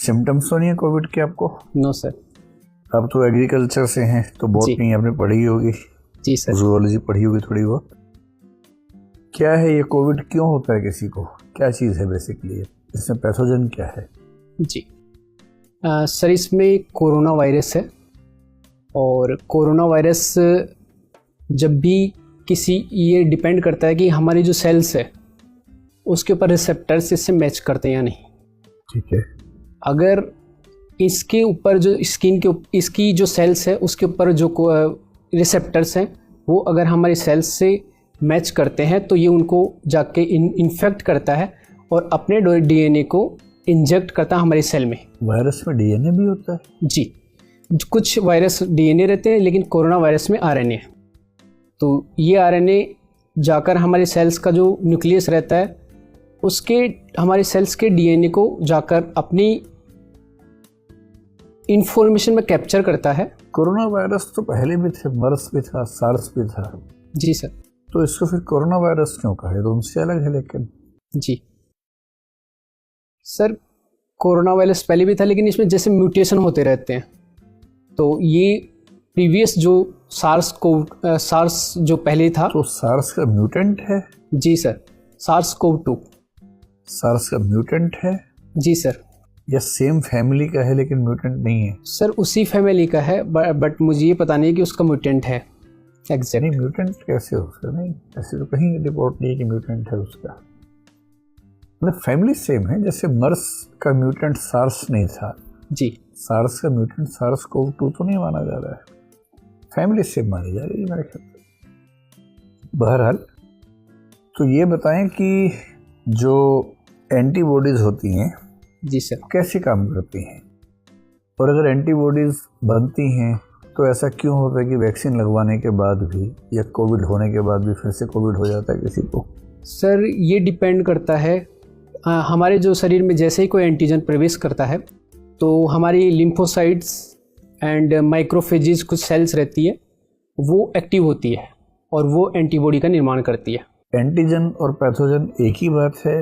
Symptoms तो नहीं है कोविड के आपको? No sir. आप तो एग्रीकल्चर से हैं तो बॉटनी आपने पढ़ी होगी। जी सर। जूलॉजी पढ़ी होगी थोड़ी बहुत। क्या है ये कोविड, क्यों होता है किसी को, क्या चीज़ है बेसिकली, इसमें पैथोजन क्या है? जी सर, इसमें कोरोना वायरस है और कोरोना वायरस जब भी ये डिपेंड करता है कि हमारी जो सेल्स है उसके ऊपर रिसेप्टर्स इससे मैच करते हैं या नहीं। ठीक है। अगर इसके ऊपर जो इसकी जो सेल्स है उसके ऊपर जो रिसेप्टर्स हैं वो अगर हमारी सेल्स से मैच करते हैं तो ये उनको जाके इन्फेक्ट करता है और अपने डीएनए को इंजेक्ट करता है हमारी सेल में। वायरस में डीएनए भी होता है? जी, कुछ वायरस डीएनए रहते हैं लेकिन कोरोना वायरस में आरएनए है। तो ये आरएनए जाकर हमारी सेल्स का जो न्यूक्लियस रहता है उसके हमारी सेल्स के डीएनए को जाकर अपनी इंफॉर्मेशन में कैप्चर करता है। कोरोना वायरस तो पहले भी थे, मर्स भी था, सार्स भी था। जी सर। तो इसको फिर कोरोना वायरस क्यों कहा है? तो उनसे अलग है लेकिन। जी सर, कोरोना वायरस पहले भी था लेकिन इसमें जैसे म्यूटेशन होते रहते हैं तो ये प्रीवियस जो सार्स जो पहले था। तो सार्स का म्यूटेंट है? जी सर, SARS-CoV-2 सार्स का म्यूटेंट है? जी सर। या सेम फैमिली का है लेकिन म्यूटेंट नहीं है? सर उसी फैमिली का है बट मुझे ये पता नहीं है कि उसका म्यूटेंट है एग्जैक्ट। नहीं, म्यूटेंट कैसे हो उसका? नहीं, ऐसे तो कहीं रिपोर्ट नहीं है कि म्यूटेंट है उसका। मतलब फैमिली सेम है, जैसे मर्स का म्यूटेंट सार्स नहीं था। जी। सार्स का म्यूटेंट SARS-CoV-2 तो नहीं माना जा रहा है, फैमिली सेम मानी जा रही है मेरे ख्याल से। बहरहाल, तो ये बताएं कि जो एंटीबॉडीज होती हैं जी सर, कैसे काम करती हैं, और अगर एंटीबॉडीज बनती हैं तो ऐसा क्यों होता है कि वैक्सीन लगवाने के बाद भी या कोविड होने के बाद भी फिर से कोविड हो जाता है किसी को? सर ये डिपेंड करता है हमारे जो शरीर में जैसे ही कोई एंटीजन प्रवेश करता है तो हमारी लिम्फोसाइट्स एंड माइक्रोफेजेस कुछ सेल्स रहती है वो एक्टिव होती है और वो एंटीबॉडी का निर्माण करती है। एंटीजन और पैथोजन एक ही बात है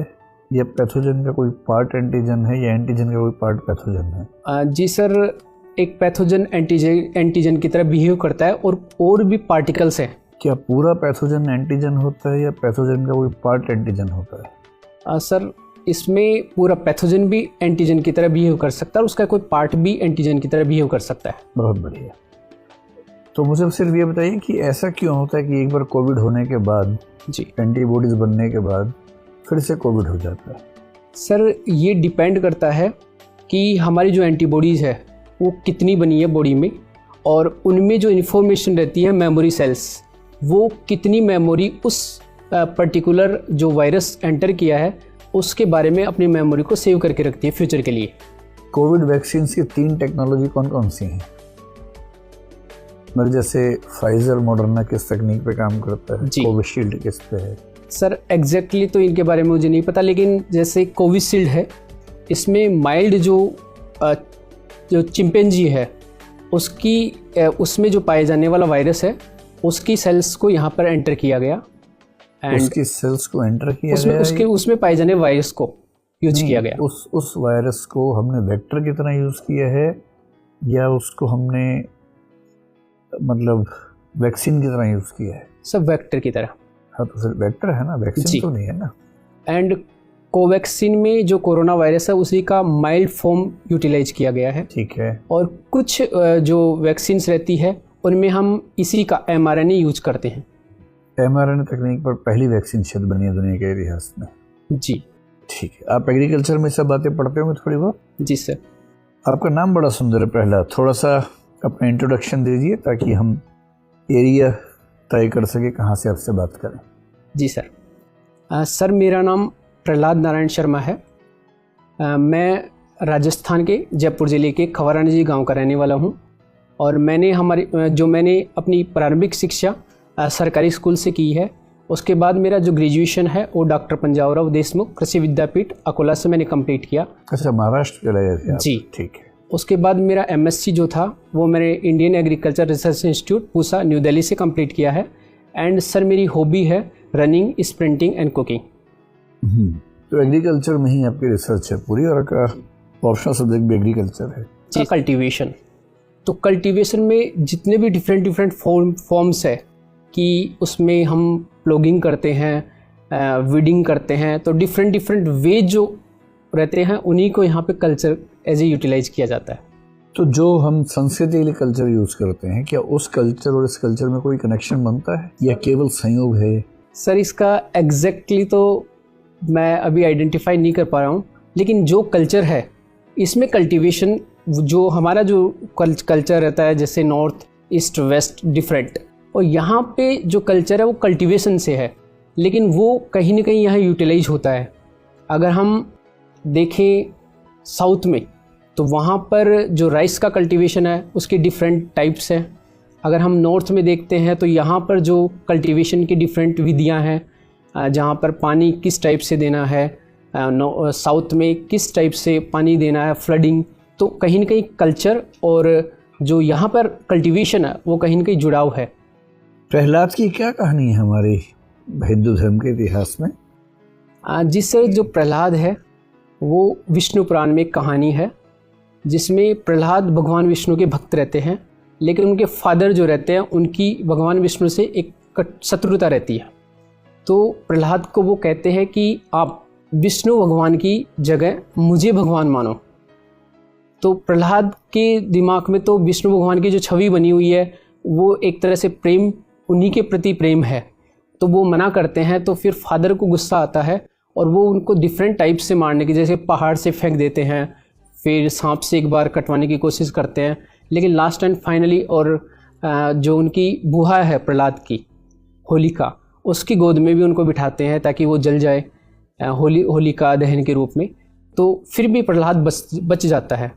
या पैथोजन का कोई पार्ट एंटीजन है या एंटीजन का कोई पार्ट पैथोजन है? जी सर, एक पैथोजन एंटीजन की तरह बिहेव करता है और भी पार्टिकल्स हैं। क्या पूरा पैथोजन एंटीजन होता है या पैथोजन का कोई पार्ट एंटीजन होता है? सर इसमें पूरा पैथोजन भी एंटीजन की तरह बिहेव कर सकता है और उसका कोई पार्ट भी एंटीजन की तरह बिहेव कर सकता है। बहुत बढ़िया। तो मुझे सिर्फ ये बताइए कि ऐसा क्यों होता है कि एक बार कोविड होने के बाद जी एंटीबॉडीज बनने के बाद फिर से कोविड हो जाता है? सर ये डिपेंड करता है कि हमारी जो एंटीबॉडीज़ है वो कितनी बनी है बॉडी में और उनमें जो इन्फॉर्मेशन रहती है मेमोरी सेल्स, वो कितनी मेमोरी उस पर्टिकुलर जो वायरस एंटर किया है उसके बारे में अपनी मेमोरी को सेव करके रखती है फ्यूचर के लिए। कोविड वैक्सीन की 3 टेक्नोलॉजी कौन कौन सी हैं? मतलब जैसे फाइजर मॉडर्ना किस तकनीक पे काम करता है, कोविशील्ड किस पे है? सर एग्जैक्टली तो इनके बारे में मुझे नहीं पता, लेकिन जैसे कोविशील्ड है इसमें माइल्ड जो चिंपैंजी है उसमें जो पाए जाने वाला वायरस है उसकी सेल्स को यहाँ पर एंटर किया गया उसकी सेल्स को एंटर किया गया, उसमें पाए जाने वायरस को यूज किया गया। उस वायरस को हमने वेक्टर की तरह यूज किया है या उसको हमने मतलब वैक्सीन की तरह यूज किया है? सब वेक्टर की तरह। हाँ तो फिर वेक्टर है ना, वैक्सीन तो नहीं है ना। एंड कोवैक्सीन में जो कोरोना वायरस है उसी का माइल्ड फॉर्म यूटिलाइज किया गया है। ठीक है। और कुछ जो वैक्सीन्स रहती है उनमें हम इसी का mRNA यूज करते हैं। mRNA तकनीक पर पहली वैक्सीन शायद बनी है दुनिया के इतिहास में। जी ठीक है। आप एग्रीकल्चर में सब बातें पढ़ते होंगे थोड़ी बहुत? जी सर। आपका नाम बड़ा सुंदर है प्रहलाद, थोड़ा सा अपना इंट्रोडक्शन दीजिए ताकि हम एरिया तय कर सके कहाँ से आपसे बात करें। जी सर। सर मेरा नाम प्रहलाद नारायण शर्मा है। मैं राजस्थान के जयपुर ज़िले के खवारानी जी गांव का रहने वाला हूं और मैंने अपनी प्रारंभिक शिक्षा सरकारी स्कूल से की है। उसके बाद मेरा जो ग्रेजुएशन है वो डॉक्टर पंजाबराव देशमुख कृषि विद्यापीठ अकोला से मैंने कंप्लीट किया। अच्छा, महाराष्ट्र के रहे थे आप? जी ठीक है। उसके बाद मेरा MSc जो था वो मैंने Indian agriculture research institute Pusa new Delhi से कंप्लीट किया है। एंड सर मेरी हॉबी है रनिंग, स्प्रिंटिंग एंड कुकिंग। तो एग्रीकल्चर में ही आपकी रिसर्च है पूरी और ऑप्शनल सब्जेक्ट भी एग्रीकल्चर है। कल्टीवेशन, तो कल्टीवेशन में जितने भी डिफरेंट डिफरेंट फॉर्म्स है कि उसमें हम प्लॉगिंग करते हैं, वीडिंग करते हैं, तो डिफरेंट डिफरेंट वे जो रहते हैं उन्हीं को यहाँ पे कल्चर एज ए यूटिलाइज किया जाता है। तो जो हम संस्कृति के लिए कल्चर यूज़ करते हैं, क्या उस कल्चर और इस कल्चर में कोई कनेक्शन बनता है या केवल संयोग है? सर इसका एग्जैक्टली तो मैं अभी आइडेंटिफाई नहीं कर पा रहा हूँ, लेकिन जो कल्चर है इसमें कल्टीवेशन, जो हमारा जो कल्चर रहता है जैसे नॉर्थ ईस्ट वेस्ट डिफरेंट, और यहाँ पे जो कल्चर है वो कल्टीवेशन से है, लेकिन वो कहीं ना कहीं यहाँ यूटिलाइज होता है। अगर हम देखें साउथ में तो वहाँ पर जो राइस का कल्टीवेशन है उसके डिफरेंट टाइप्स हैं। अगर हम नॉर्थ में देखते हैं तो यहाँ पर जो कल्टीवेशन की डिफरेंट विधियाँ हैं, जहाँ पर पानी किस टाइप से देना है, साउथ में किस टाइप से पानी देना है, फ्लडिंग, तो कहीं ना कहीं कल्चर और जो यहाँ पर कल्टीवेशन है वो कहीं ना कहीं जुड़ाव है। प्रहलाद की क्या कहानी है हमारे हिंदू धर्म के इतिहास में? जिससे जो प्रहलाद है वो विष्णु पुराण में एक कहानी है जिसमें प्रहलाद भगवान विष्णु के भक्त रहते हैं, लेकिन उनके फादर जो रहते हैं उनकी भगवान विष्णु से एक शत्रुता रहती है। तो प्रहलाद को वो कहते हैं कि आप विष्णु भगवान की जगह मुझे भगवान मानो। तो प्रहलाद के दिमाग में तो विष्णु भगवान की जो छवि बनी हुई है वो एक तरह से प्रेम, उन्हीं के प्रति प्रेम है, तो वो मना करते हैं। तो फिर फादर को गुस्सा आता है और वो उनको डिफरेंट टाइप से मारने की, जैसे पहाड़ से फेंक देते हैं, फिर सांप से एक बार कटवाने की कोशिश करते हैं, लेकिन लास्ट एंड फाइनली और जो उनकी बुआ है प्रहलाद की, होलिका, उसकी गोद में भी उनको बिठाते हैं ताकि वो जल जाए होलिका दहन के रूप में। तो फिर भी प्रहलाद बच जाता है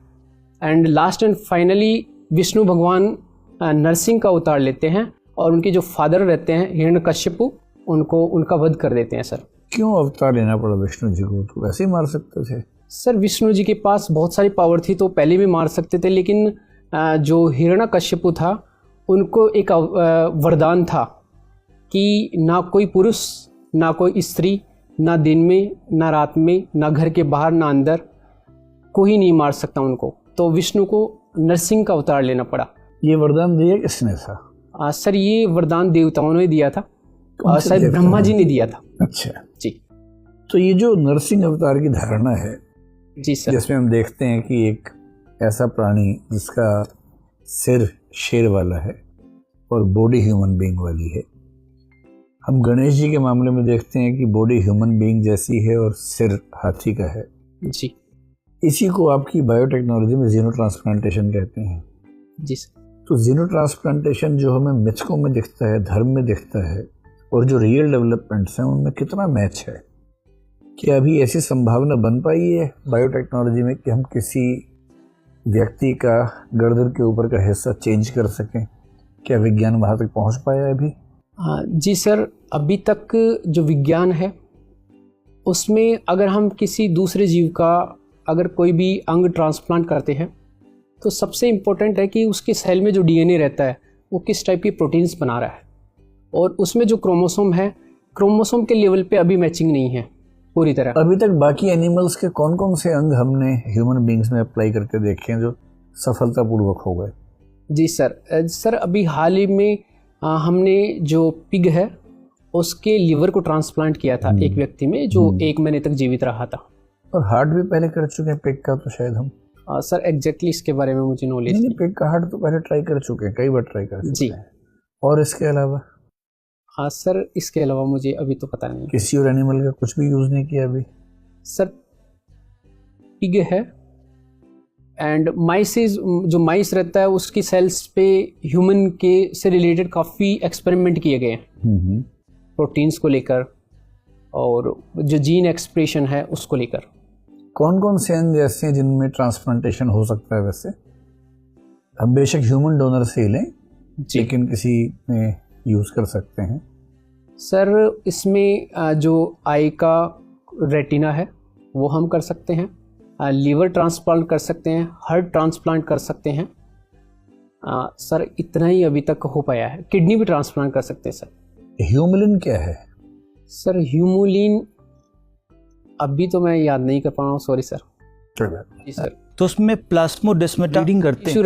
and last and finally Vishnu भगवान नरसिंह का अवतार लेते हैं और उनके जो फादर रहते हैं हिरण्यकश्यपु, उनको उनका वध कर देते हैं। सर क्यों अवतार लेना पड़ा विष्णु जी को? तो वैसे ही मार सकते थे। सर विष्णु जी के पास बहुत सारी पावर थी तो पहले भी मार सकते थे, लेकिन जो हिरण्यकश्यपु था उनको एक वरदान था कि ना कोई पुरुष, ना कोई स्त्री, ना दिन में ना रात में, ना घर के बाहर ना अंदर, कोई नहीं मार सकता उनको। तो विष्णु को नरसिंह का अवतार लेना पड़ा। ये वरदान दिया किसने था? सर ये वरदान देवताओं ने दिया था, शायद ब्रह्मा जी ने दिया था। अच्छा जी। तो ये जो नरसिंह अवतार की धारणा है जी सर, जिसमें हम देखते हैं कि एक ऐसा प्राणी जिसका सिर शेर वाला है और बॉडी ह्यूमन बीइंग वाली है। हम गणेश जी के मामले में देखते हैं कि बॉडी ह्यूमन बीइंग जैसी है और सिर हाथी का है। जी। इसी को आपकी बायोटेक्नोलॉजी में जीनो ट्रांसप्लांटेशन कहते हैं। जी सर। तो जीनो ट्रांसप्लांटेशन जो हमें मिथकों में दिखता है, धर्म में दिखता है, और जो रियल डेवलपमेंट्स हैं उनमें कितना मैच है? क्या अभी ऐसी संभावना बन पाई है बायोटेक्नोलॉजी में कि हम किसी व्यक्ति का गर्दन के ऊपर का हिस्सा चेंज कर सकें? क्या विज्ञान वहाँ तक पहुँच पाया है अभी? जी सर, अभी तक जो विज्ञान है उसमें अगर हम किसी दूसरे जीव का अगर कोई भी अंग ट्रांसप्लांट करते हैं तो सबसे इम्पोर्टेंट है कि उसके सेल में जो डीएनए रहता है वो किस टाइप की प्रोटीन्स बना रहा है, और उसमें जो क्रोमोसोम है, क्रोमोसोम के लेवल पे अभी मैचिंग नहीं है पूरी तरह। अभी तक बाकी एनिमल्स के कौन कौन से अंग हमने ह्यूमन बींग्स में अप्लाई करके देखे हैं जो सफलतापूर्वक हो गए? जी सर अभी हाल ही में हमने जो पिग है उसके लीवर को ट्रांसप्लांट किया था एक व्यक्ति में जो 1 महीने तक जीवित रहा था। और हार्ट भी पहले कर चुके हैं पिग का? तो शायद हम सर एग्जैक्टली इसके बारे में मुझे नॉलेज नहीं। पिग का हार्ट तो पहले ट्राई कर चुके हैं, कई बार ट्राई कर चुके जी। हैं। और इसके अलावा? सर इसके अलावा मुझे अभी तो पता नहीं। किसी और एनिमल का कुछ भी यूज़ नहीं किया अभी? सर पिग है एंड माइस, जो माइस रहता है उसकी सेल्स पे ह्यूमन के से रिलेटेड काफ़ी एक्सपेरिमेंट किए गए हैं प्रोटीन्स को लेकर और जो जीन एक्सप्रेशन है उसको लेकर। कौन कौन से अंग ऐसे हैं जिनमें ट्रांसप्लांटेशन हो सकता है? वैसे हम बेशक ह्यूमन डोनर से ही लें लेकिन किसी में यूज़ कर सकते हैं। सर इसमें जो आई का रेटिना है वो हम कर सकते हैं, लीवर ट्रांसप्लांट कर सकते हैं, हार्ट ट्रांसप्लांट कर सकते हैं। सर इतना ही अभी तक हो पाया है। किडनी भी ट्रांसप्लांट कर सकते हैं सर। ह्यूमुलिन क्या है? सर ह्यूमुलिन अभी तो मैं याद नहीं कर पा रहा हूँ, सॉरी सर। कोई बात नहीं। जी सर। तो उसमें प्लाज्मोडेस्माटा रीडिंग करते हैं। इशू